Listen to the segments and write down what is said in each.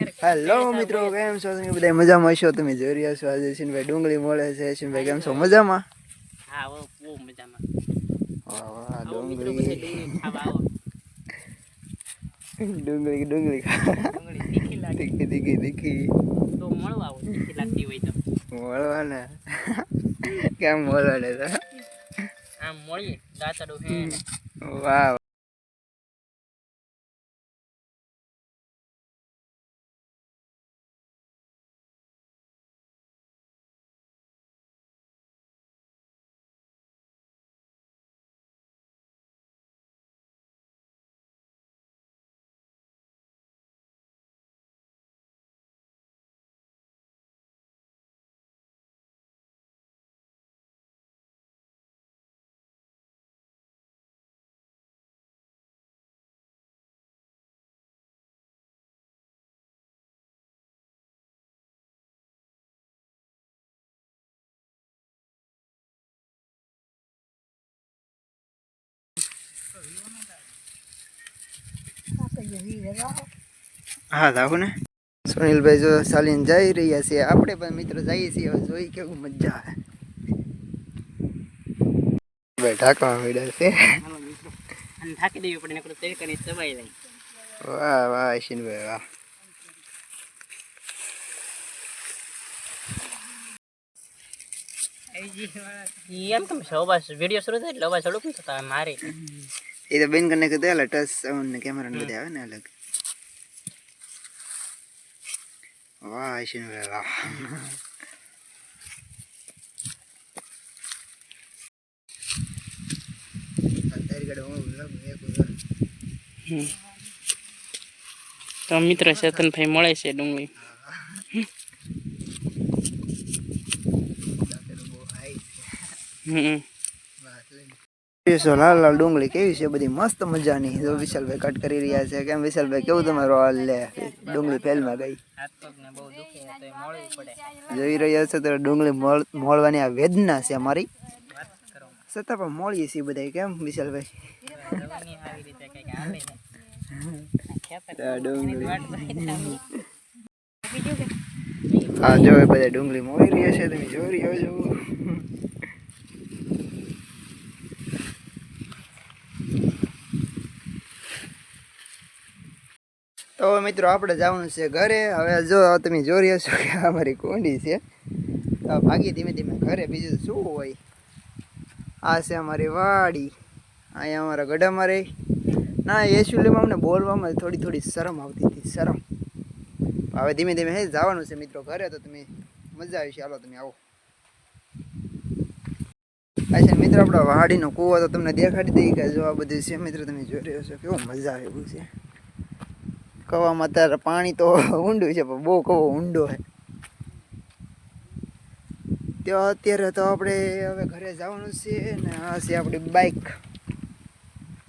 Hello મિત્રો, કેમ છો તમે બધા? મજામાં હશો? તમે જોઈ રહ્યા છો આજે યશનભાઈ ડુંગળી મળે છે. યશનભાઈ કેમ છો? મજામાં? હા, બહુ મજામાં. વાહ વાહ, આવો મિત્રો, ડુંગળી બધા ડુંગળી ખાવા આવો. ડુંગળી ડુંગળી તીખી લાગે તીખી તીખી તીખી તો મળવા આવો, તીખી લાગતી હોય તો. મળવાને કેમ મળવાને તો આમ મળીએ, દાંતડું હે ને. વાહ. હા રાખો ને. સુનિલભાઈ જો ચાલીને જઈ રહ્યા છે, આપણે પણ મિત્રો જઈએ છીએ. હવે જોઈ કેવું મજા આવે. ભાઈ ઢાંકવા મળ્યા છે. અને થાકી દેવી પડે, નકર તેલ કરી દબાઈ જાય. વાહ વાહ યશનભાઈ વાહ. એમ તમે અવાજ વિડીયો શરૂ થાય એટલે અવાજ હળુક નહીં થતા મારે. એ તો બેન કરીને કીધું એટલે ટચ સાઉન્ડ ને કેમેરા ને બધા આવે ને અલગ. વાહ યશનભાઈ વાહ. તો મિત્ર ચેતનભાઈ મળે છે ડુંગળી. લાલ લાલ ડુંગળી કેવી છે બધી મસ્ત મજાની. જો વિશાલભાઈ કટ કરી રહ્યા છે. કેમ વિશાલભાઈ, કેવું તમારું હાલ લે? ડુંગળી ફેલમાં ગઈ. જોઈ રહ્યા છો તો ડુંગળી મોળવાની આ વેદના છે અમારી. છતાં પણ મોળીએ છીએ બધા. કેમ વિશાલભાઈ? હા જો બધા ડુંગળી મોળી રહ્યા છે, તમે જોઈ રહ્યા છો. તો મિત્રો આપણે જવાનું છે ઘરે. હવે જો તમે જોઈ રહ્યા છો કે અમારી કોંડી છે, તો ભાગી ધીમે ધીમે ઘરે. બીજું શું હોય? આ છે અમારી વાડી. અહીંયા અમારા ગઢામાં રહી. ના એક્ચ્યુઅલીમાં અમને બોલવામાં થોડી શરમ આવતી હતી, શરમ. હવે ધીમે ધીમે જવાનું છે મિત્રો ઘરે. તો તમે મજા આવી છે. હાલો તમે આવો. અચ્છા મિત્રો, આપણો વાડીનો કૂવો તો તમને દેખાડી દઈ કે જો આ બધું છે મિત્રો. તમે જોઈ રહ્યો છો કેવું મજા આવે એવું છે. કવામાં અત્યારે પાણી તો ઊંડું છે, પણ બહુ કવો ઊંડો છે. ત્યાં અત્યારે તો આપણે હવે ઘરે જવાનું છે ને. આ છે આપણી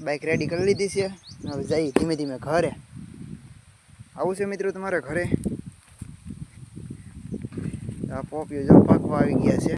બાઇક રેડી કરી લીધી છે. હવે જઈ ધીમે ધીમે ઘરે. આવું છે મિત્રો તમારે ઘરે? આ પોપિયો જો પાકવા આવી ગયા છે.